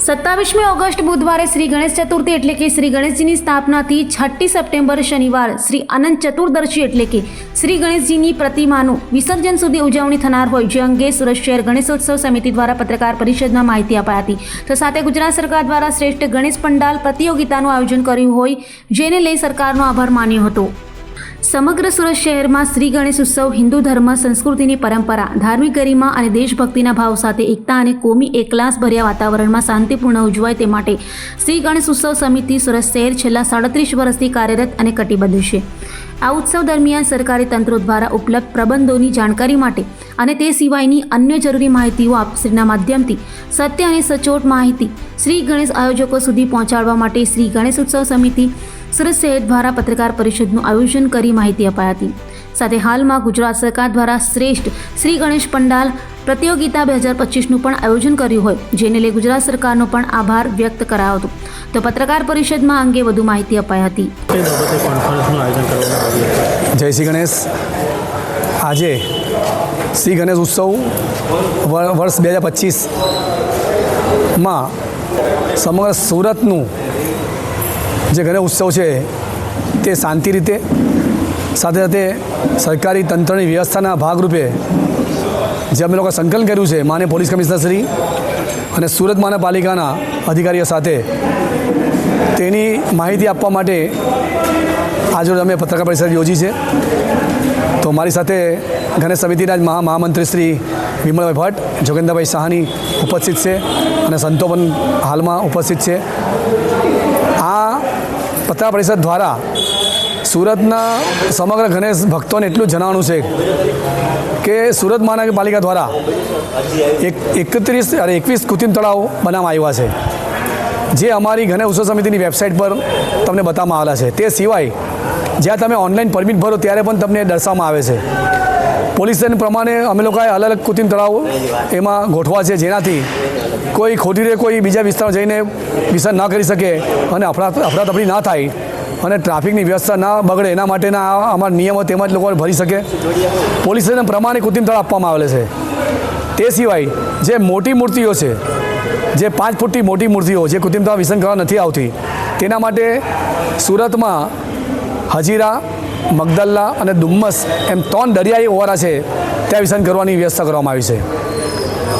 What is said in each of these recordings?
27મી August બુધવારે શ્રી ગણેશ ચતુર્થી એટલે કે શ્રી ગણેશજીની સ્થાપનાથી 6 સપ્ટેમ્બર શનિવાર શ્રી અનંત ચતુર્દશી એટલે કે શ્રી ગણેશજીની પ્રતિમાનું વિસર્જન સુધી ઉજવણી થનાર હોય, જે અંગે સુરત શહેર ગણેશોત્સવ સમિતિ દ્વારા પત્રકાર પરિષદમાં માહિતી અપાઈ હતી. તો સાથે ગુજરાત સરકાર દ્વારા શ્રેષ્ઠ ગણેશ પંડાલ પ્રતિયોગિતાનું આયોજન કર્યું હોય, જેને લઈ સરકારનો આભાર માન્યો હતો. સમગ્ર સુરત શહેરમાં શ્રી ગણેશ ઉત્સવ હિન્દુ ધર્મ, સંસ્કૃતિની પરંપરા, ધાર્મિક ગરિમા અને દેશભક્તિના ભાવ સાથે એકતા અને કોમી એકલાસ ભર્યા વાતાવરણમાં શાંતિપૂર્ણ ઉજવાય તે માટે શ્રી ગણેશ ઉત્સવ સમિતિ સુરત શહેર છેલ્લા 37 વર્ષથી કાર્યરત અને કટિબદ્ધ છે. આ ઉત્સવ દરમિયાન સરકારી તંત્રો દ્વારા ઉપલબ્ધ પ્રબંધોની જાણકારી માટે અને તે સિવાયની અન્ય જરૂરી માહિતીઓ આપશ્રીના માધ્યમથી સત્ય અને સચોટ માહિતી શ્રી ગણેશ આયોજકો સુધી પહોંચાડવા માટે શ્રી ગણેશ ઉત્સવ સમિતિ સુરત શહેર દ્વારા પત્રકાર પરિષદનું આયોજન કરી માહિતી અપાઈ હતી. સાથે હાલમાં ગુજરાત સરકાર દ્વારા શ્રેષ્ઠ શ્રી ગણેશ પંડાલ પ્રતિયોગિતા 2025નું પણ આયોજન કર્યું હોય, જેને લઈ ગુજરાત સરકારનો પણ આભાર વ્યક્ત કરાયો હતો. તો પત્રકાર પરિષદમાં અંગે વધુ માહિતી અપાઈ હતી. જય શ્રી ગણેશ. આજે શ્રી ગણેશ ઉત્સવ વર્ષ 2025માં સમગ્ર સુરતનું જે ગણેશ ઉત્સવ છે તે શાંતિ રીતે સાથે સાથે સરકારી તંત્રની વ્યવસ્થાના ભાગરૂપે જે અમે લોકો સંકલન કર્યું છે માનનીય પોલીસ કમિશનર શ્રી અને સુરત મહાનગરપાલિકાના અધિકારીઓ સાથે, તેની માહિતી આપવા માટે આજે અમે પત્રકાર પરિષદ યોજી છે. તો મારી સાથે ગણેશ સમિતિના જ મહામંત્રી શ્રી વિમલભાઈ ભટ્ટ, જોગેન્દ્રભાઈ સાહાની ઉપસ્થિત છે અને સંતો પણ હાલમાં ઉપસ્થિત છે. આ પત્રકાર પરિષદ દ્વારા સુરતના સમગ્ર ગણેશ ભક્તોને એટલું જણાવવાનું છે કે સુરત મહાનગરપાલિકા દ્વારા 21 કૃત્રિમ તળાવ બનાવવામાં આવ્યા છે, જે અમારી ગણેશ ઉત્સવ સમિતિની વેબસાઇટ પર તમને બતાવવામાં આવેલા છે. તે સિવાય જ્યાં તમે ઓનલાઈન પરમિટ ભરો ત્યારે પણ તમને દર્શાવવામાં આવે છે. પોલીસ સ્ટેશન પ્રમાણે અમે લોકોએ અલગ અલગ કૃત્રિમ તળાવ એમાં ગોઠવા છે, જેનાથી કોઈ ખોટી રીતે કોઈ બીજા વિસ્તારમાં જઈને વિસર્જન ન કરી શકે અને અફરાતફરી ના થાય અને ટ્રાફિકની વ્યવસ્થા ના બગડે, એના માટેના અમારા નિયમો તેમજ લોકો ભરી શકે. પોલીસ સ્ટેશન પ્રમાણે કૃત્રિમ તળાવ આપવામાં આવેલ છે. તે સિવાય જે મોટી મૂર્તિઓ છે, જે 5 ફૂટની મોટી મૂર્તિઓ જે કૃત્રિમ તળાવ વિસર્જન કરવા નથી આવતી, તેના માટે સુરતમાં હજીરા, મગદલ્લા અને ડુમ્મસ એમ 3 દરિયાઈ ઓવારા છે, ત્યાં વિસર્જન કરવાની વ્યવસ્થા કરવામાં આવી છે.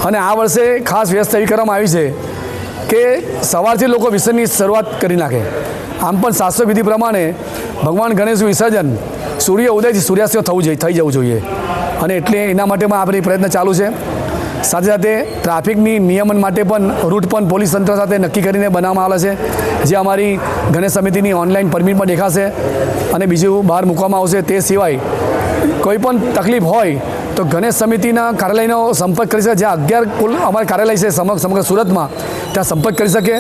અને આ વર્ષે ખાસ વ્યવસ્થા એવી કરવામાં આવી છે કે સવારથી લોકો વિસર્જનની શરૂઆત કરી નાખે. આમ પણ શાસ્ત્ર વિધિ પ્રમાણે ભગવાન ગણેશનું વિસર્જન સૂર્ય ઉદયથી સૂર્યાસ્ત થઈ જવું જોઈએ, અને એટલે એના માટે પણ આપણી પ્રયત્ન ચાલુ છે. સાથે સાથે ટ્રાફિકની નિયમન માટે પણ રૂટ પણ પોલીસ તંત્ર સાથે નક્કી કરીને બનાવવામાં આવેલા છે, જે અમારી ગણેશ સમિતિની ઓનલાઈન પરમિટ પણ દેખાશે અને બીજું બહાર મૂકવામાં આવશે. તે સિવાય કોઈ પણ તકલીફ હોય તો ગણેશ સમિતિના કાર્યાલયનો સંપર્ક કરી શકે. જ્યાં 11 કુલ અમારા કાર્યાલય છે સમગ્ર સુરતમાં, ત્યાં સંપર્ક કરી શકે.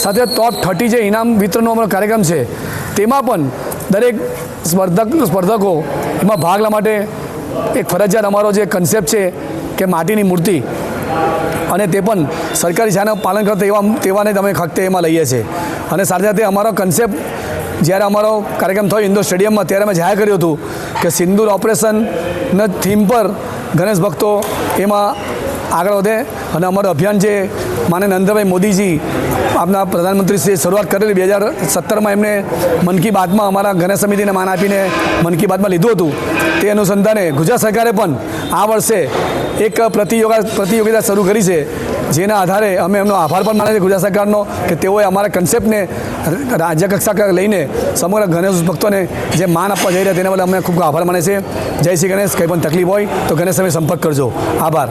સાથે ટોપ 30 જે ઇનામ વિતરણનો અમારો કાર્યક્રમ છે, તેમાં પણ દરેક સ્પર્ધકો એમાં ભાગ લેવા માટે એક ફરજિયાત અમારો જે કન્સેપ્ટ છે કે માટીની મૂર્તિ, અને તે પણ સરકારી શાળાનું પાલન કરતા તેવાને અમે ખખતે એમાં લઈએ છીએ. અને સાથે સાથે અમારો કન્સેપ્ટ જ્યારે અમારો કાર્યક્રમ થયો ઇન્ડોર સ્ટેડિયમમાં, ત્યારે અમે જાહેર કર્યું હતું કે સિંદૂર ઓપરેશનના થીમ પર ગણેશ ભક્તો એમાં આગળ વધે. અને અમારું અભિયાન જે માનનીય નરેન્દ્રભાઈ મોદીજી આપના પ્રધાનમંત્રીશ્રીએ શરૂઆત કરેલી 2017માં, એમને મન કી બાતમાં અમારા ગણેશ સમિતિને માન આપીને મન કી બાતમાં લીધું હતું. તે અનુસંધાને ગુજરાત સરકારે પણ આ વર્ષે એક પ્રતિયોગિતા શરૂ કરી છે, જેના આધારે અમે એમનો આભાર પણ માને છે ગુજરાત સરકારનો કે તેઓએ અમારા કન્સેપ્ટને રાજ્ય કક્ષા લઈને સમગ્ર ગણેશ ભક્તોને જે માન આપવા જઈ રહ્યા તેના બદલે અમને ખૂબ આભાર માને છે. જય શ્રી ગણેશ. કંઈ પણ તકલીફ હોય તો ગણેશ સમિતિ સંપર્ક કરજો. આભાર.